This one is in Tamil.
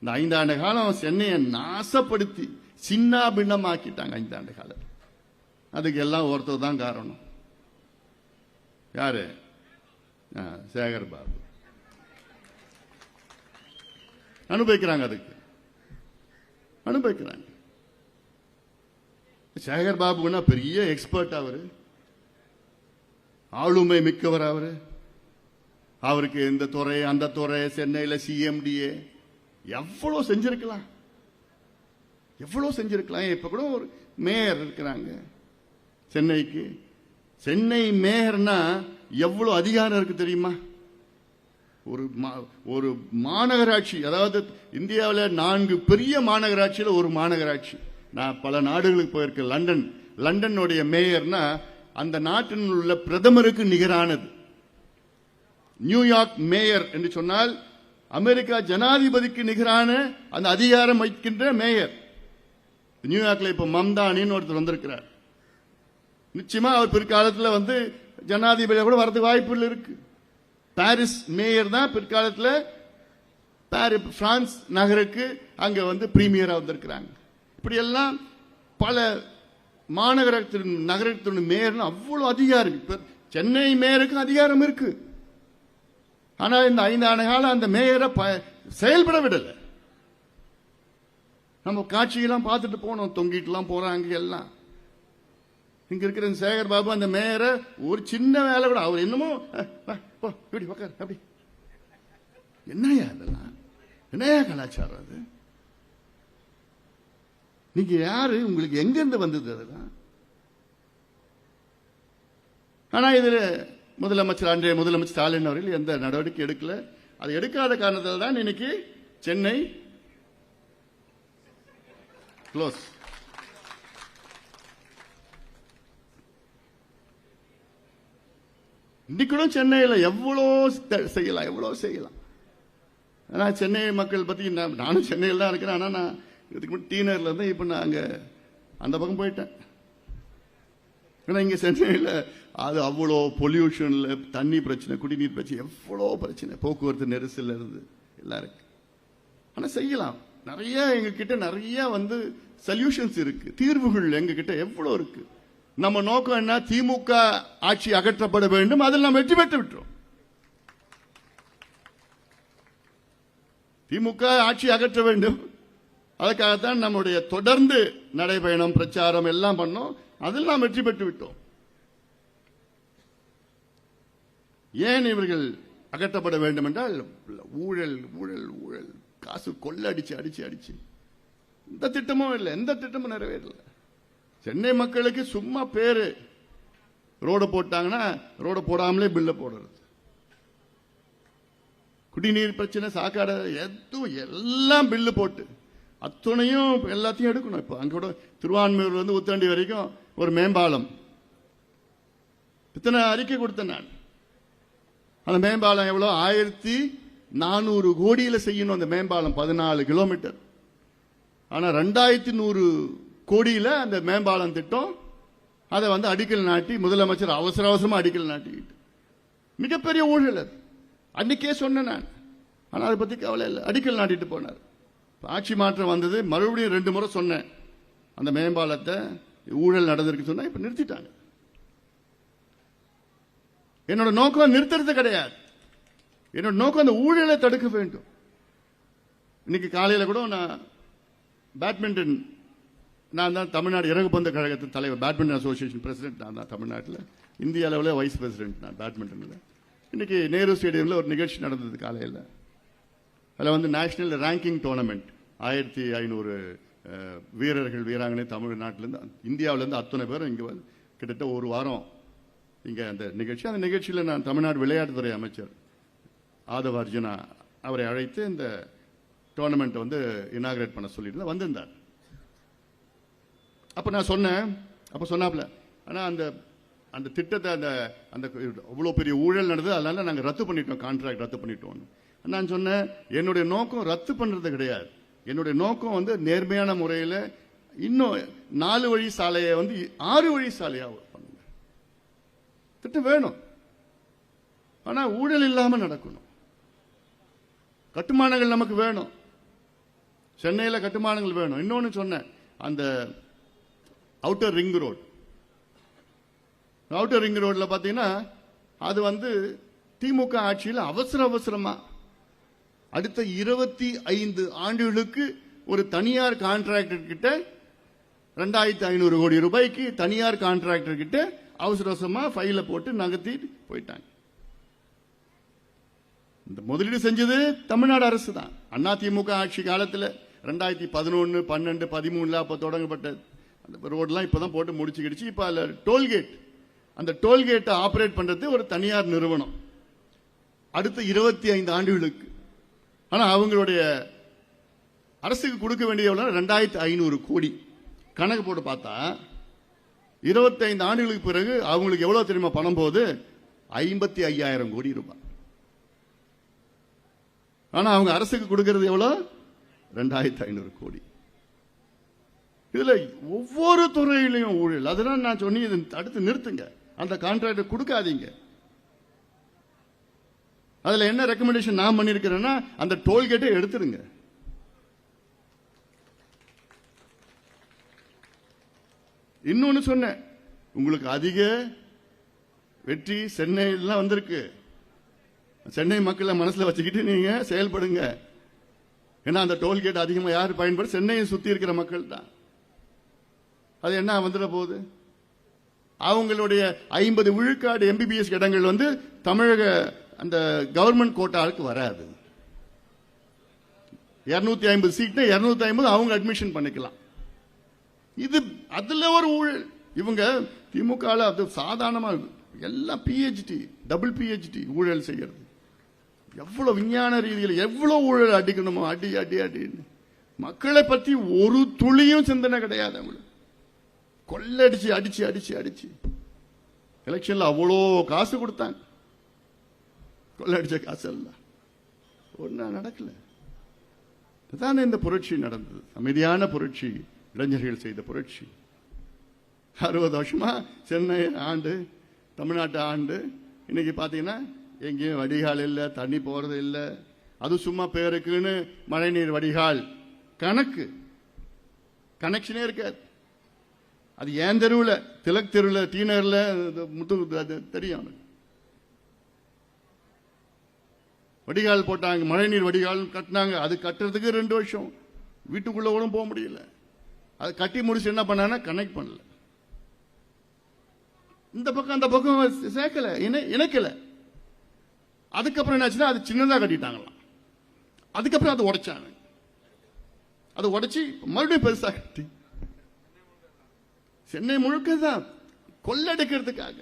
இந்த 5 ஆண்டு காலம் சென்னையை நாசப்படுத்தி சின்ன பின்னமாக்கிட்டாங்க 5 ஆண்டு காலம். அதுக்கு எல்லாம் ஒருத்தர் தான் காரணம். யாரு? சேகர் பாபு. அனுபவிக்கிறாங்க, அதுக்கு அனுபவிக்கிறாங்க. சேகர் பாபுன்னா பெரிய எக்ஸ்பர்ட், அவரு ஆளுமை மிக்கவர். அவருக்கு இந்த துறை அந்த துறை, சென்னையில் சிஎம்டிஏ எவ்வளவு செஞ்சிருக்கலாம், எவ்வளவு செஞ்சிருக்கலாம். இப்ப கூட ஒரு மேயர் இருக்கிறாங்க சென்னைக்கு. சென்னை மேயர்னா எவ்வளவு அதிகாரம் இருக்கு தெரியுமா? ஒரு மாநகராட்சி, அதாவது இந்தியாவில் 4 பெரிய மாநகராட்சியில் ஒரு மாநகராட்சி. நான் பல நாடுகளுக்கு போயிருக்கேன். லண்டனுடைய மேயர்னா அந்த நாட்டில் உள்ள பிரதமருக்கு நிகரானது. நியூயார்க் மேயர் என்று சொன்னால் அமெரிக்கா ஜனாதிபதிக்கு நிகரான அந்த அதிகாரம் வைக்கின்ற மேயர். நியூயார்க்ல இப்ப மம்தானின்னு ஒருத்தர் வந்திருக்கிறார். நிச்சயமா அவர் பிற்காலத்தில் வந்து ஜனாதிபதியா கூட வரதுக்கு வாய்ப்புகள் இருக்கு. பாரிஸ் மேயர் தான் பிற்காலத்தில் பிரான்ஸ் நகருக்கு அங்க வந்து பிரீமியரா வந்திருக்கிறாங்க. இப்படி எல்லாம் பல மாநகரத்தின் நகரத்தின் மேயர் அவ்வளவு அதிகாரம். இப்ப சென்னை மேயருக்கு அதிகாரம் இருக்கு. ஆனா இந்த 5 ஆண்டு காலம் அந்த மேயரை செயல்பட விடல. நம்ம காட்சியெல்லாம் பார்த்துட்டு போனோம், தொங்கிட்டு எல்லாம் போறாங்க எல்லாம். இங்க இருக்கிற சேகர் பாபு அந்த மேயரை ஒரு சின்ன வேலை கூட அவர் என்னமோ அப்படி என்னையா இதெல்லாம், என்னையா கலாச்சாரம் அது? நீங்க யாரு? உங்களுக்கு எங்க இருந்து வந்தது அதெல்லாம்? ஆனா இதுல முதலமைச்சர், அன்றைய முதலமைச்சர் ஸ்டாலின் அவர்கள் எந்த நடவடிக்கை எடுக்கல. அது எடுக்காத காரணத்தால் தான் இன்னைக்கு சென்னை க்ளோஸ். இன்னைக்கு சென்னையில் எவ்வளோ செய்யலாம், எவ்வளோ செய்யலாம். ஆனா சென்னை மக்கள் பத்தி நானும் சென்னையில் தான் இருக்கிறேன். ஆனா நான் இதுக்கு முன்னாடி டீனர்ல இருந்து இப்ப நான் அங்க அந்த பக்கம் போயிட்டேன். ஏன்னா இங்க சென்னையில் அது அவ்வளோ பொல்யூஷன்ல, தண்ணி பிரச்சனை, குடிநீர் பிரச்சனை, எவ்வளோ பிரச்சனை, போக்குவரத்து நெரிசல் இருந்து எல்லாம் இருக்கு. ஆனா செய்யலாம். நிறைய எங்க கிட்ட நிறைய வந்து சொல்யூஷன்ஸ் இருக்கு, தீர்வுகள் எங்க கிட்ட எவ்வளோ இருக்கு. நம்ம நோக்கம் என்ன? திமுக ஆட்சி அகற்றப்பட வேண்டும். அதில் நாம் வெற்றி பெற்று விட்டோம். திமுக ஆட்சி அகற்ற வேண்டும். அதுக்காகத்தான் நம்முடைய தொடர்ந்து நடைபயணம், பிரச்சாரம் எல்லாம் பண்ணோம். அதில் நாம் வெற்றி பெற்று விட்டோம். ஏன் இவர்கள் அகற்றப்பட வேண்டும் என்றால் ஊழல் ஊழல் ஊழல், காசு கொள்ளடிச்சு அடிச்சு அடிச்சு இந்த திட்டமும் இல்லை, எந்த திட்டமும் நிறைவேறல. சென்னை மக்களுக்கு சும்மா பேரு. ரோடு போட்டாங்கன்னா ரோடு போடாமலே பில்ல போடுறது. குடிநீர் பிரச்சனை, சாக்காடு, எல்லாம் பில்லு போட்டு அத்துணையும் எல்லாத்தையும் எடுக்கணும். இப்ப அங்க கூட திருவான்மையூர் வந்து உத்தாண்டி வரைக்கும் ஒரு மேம்பாலம், இத்தனை அறிக்கை கொடுத்தேன் நான். அந்த மேம்பாலம் எவ்வளவு? 1400 கோடியில செய்யணும் அந்த மேம்பாலம், 14 கிலோமீட்டர். ஆனா 2100 கோடியில அந்த மேம்பாலம் திட்டம். அதை வந்து அடிக்கல் நாட்டி முதலமைச்சர் அவசர அவசரமா அடிக்கல் நாட்டிக்கிட்டு மிகப்பெரிய ஊழல் அது. அன்னைக்கே சொன்னேன் நான். ஆனா அதை பத்தி கவலை இல்லை, அடிக்கல் நாட்டிட்டு போனார். ஆட்சி மாற்றம் வந்தது, மறுபடியும் 2 முறை சொன்னேன் அந்த மேம்பாலத்தை ஊழல் நடந்திருக்கு சொன்னா, இப்ப நிறுத்திட்டாங்க. என்னோட நோக்கம் நிறுத்துறது கிடையாது. என்னோட நோக்கம் அந்த ஊழலை தடுக்க வேண்டும். இன்னைக்கு காலையில கூட நான் பேட்மிண்டன், நான் தான் தமிழ்நாடு இறகுப்பந்து கழகத்தின் தலைவர், பேட்மிண்டன் அசோசியேஷன் பிரசிடென்ட் நான் தான் தமிழ்நாட்டில். இந்திய அளவில் வைஸ் பிரசிடென்ட் நான் பேட்மிண்டனில். இன்னைக்கு நேரு ஸ்டேடியமில் ஒரு நிகழ்ச்சி நடந்தது காலையில். அதில் வந்து நேஷனல் ரேங்கிங் டோர்னமெண்ட், 1500 வீரர்கள் வீராங்கனை தமிழ்நாட்டிலேருந்து இந்தியாவிலேருந்து அத்தனை பேரும் இங்கே வந்து கிட்டத்தட்ட ஒரு வாரம் இங்கே அந்த நிகழ்ச்சி. அந்த நிகழ்ச்சியில் நான் தமிழ்நாடு விளையாட்டுத்துறை அமைச்சர் ஆதவ அர்ஜுனா அவரை அழைத்து இந்த டோர்னமெண்ட் வந்து இனாகிரேட் பண்ண சொல்லிட்டு வந்திருந்தார். அப்ப நான் சொன்னேன், அப்ப சொன்னாப்ல, ஆனா அந்த அந்த திட்டத்தை அந்த அவ்வளவு பெரிய ஊழல் நடந்தது, அதனால நாங்க ரத்து பண்ணிட்டோம், கான்ட்ராக்ட் ரத்து பண்ணிட்டோம். நான் சொன்னேன், என்னுடைய நோக்கம் ரத்து பண்றது கிடையாது. என்னுடைய நோக்கம் வந்து நேர்மையான முறையில் இன்னும் 4 வழி சாலையை வந்து 6 வழி சாலையா பண்ணுங்க. திட்டம் வேணும், ஆனா ஊழல் இல்லாம நடக்கணும். கட்டுமானங்கள் நமக்கு வேணும், சென்னையில் கட்டுமானங்கள் வேணும். இன்னொன்னு சொன்னேன், அந்த அவுட்டர் ரிங் ரோட்ல பாத்தீங்கன்னா அது திமுக ஆட்சியில் அவசரமா அடுத்த 25 ஆண்டுகளுக்கு ஒரு தனியார் கான்ட்ராக்டர் கிட்ட 2500 கோடி ரூபாய்க்கு தனியார் கான்ட்ராக்டர் கிட்ட அவசரமா ஃபைல போட்டு நகர்த்தி போயிட்டாங்க. இந்த முதலீடு செஞ்சது தமிழ்நாடு அரசு தான். அதிமுக ஆட்சி காலத்தில் 2011, 12, 13 அப்ப தொடங்கப்பட்ட அந்த ரோட்லாம் இப்பதான் போட்டு முடிச்சுக்கிடுச்சு. இப்ப அதுல டோல்கேட், அந்த டோல்கேட்டை ஆபரேட் பண்றது ஒரு தனியார் நிறுவனம் அடுத்த 25 ஆண்டுகளுக்கு. ஆனா அவங்களுடைய அரசுக்கு கொடுக்க வேண்டிய 2500 கோடி. கணக்கு போட்டு பார்த்தா 25 ஆண்டுகளுக்கு பிறகு அவங்களுக்கு எவ்வளவு தெரியுமா பணம் போகுது? 55,000 கோடி ரூபாய். ஆனா அவங்க அரசுக்கு கொடுக்கிறது எவ்வளவு? 2500 கோடி. இதுல ஒவ்வொரு துறையிலையும் ஊழல். அதனால நான் சொன்னேன், அடுத்து நிறுத்துங்க, அந்த கான்ட்ராக்ட் கொடுக்காதீங்க. அதுல என்ன ரெக்கமெண்டேஷன் நான் பண்ணிருக்கிறேன்னா, அந்த டோல்கேட்டை எடுத்துருங்க. இன்னொன்னு சொன்னேன், உங்களுக்கு அதிக வெற்றி சென்னையில வந்திருக்கு. சென்னை மக்களை மனசுல வச்சுக்கிட்டு நீங்க செயல்படுங்க. ஏன்னா அந்த டோல்கேட் அதிகமா யார் பயன்படுத்த? சென்னையை சுத்தி இருக்கிற மக்கள் தான். அது என்ன வந்துட போகுது? அவங்களுடைய 50 விழுக்காடு MBBS இடங்கள் தமிழக அந்த கவர்மெண்ட் கோட்டாவுக்கு வராது. 250 சீட் 250 அவங்க அட்மிஷன் பண்ணிக்கலாம். இது அதுல ஒரு ஊழல். இவங்க திமுக அது சாதாரணமா எல்லாம் PhD, டபுள் PhD ஊழல் செய்யறது. எவ்வளவு விஞ்ஞான ரீதியில் எவ்வளவு ஊழல் அடிக்கணுமோ அடி அடி அடின்னு. மக்களை பத்தி ஒரு துளியும் சிந்தனை கிடையாது. அவங்களுக்கு கொள்ளடிச்சு அடிச்சு அடிச்சு அடிச்சு எலெக்ஷன்ல அவ்வளோ காசு கொடுத்தாங்க. கொள்ளடிச்ச காசு எல்லாம் ஒன்னா நடக்கல. இதுதானே இந்த புரட்சி நடந்தது. அமைதியான புரட்சி, இளைஞர்கள் செய்த புரட்சி. 60 வருஷமா சென்னை ஆண்டு, தமிழ்நாட்டு ஆண்டு. இன்னைக்கு பாத்தீங்கன்னா எங்கேயும் வடிகால் இல்ல, தண்ணி போறது இல்ல. அது சும்மா பேருக்குன்னு மழைநீர் வடிகால் கனெக்ஷனே இருக்காது. அது ஏன் தெருவில், திலக் தெருவில், டி நகர்ல முத்து தெரியும். வடிகால் போட்டாங்க, மழைநீர் வடிகால் கட்டினாங்க. அது கட்டுறதுக்கு 2 வருஷம், வீட்டுக்குள்ள கூட போக முடியல. அது கட்டி முடிச்சு என்ன பண்ணா கனெக்ட் பண்ணல. இந்த பக்கம் அந்த பக்கம் சேர்க்கல, இணைக்கல. அதுக்கப்புறம் என்னாச்சுன்னா அது சின்னதா கட்டிட்டாங்களாம். அதுக்கப்புறம் அதை உடைச்சாங்க. அதை உடைச்சி மறுபடியும் பெருசா கட்டி சென்னை முழுக்க தான் கொள்ளடிக்கிறதுக்காக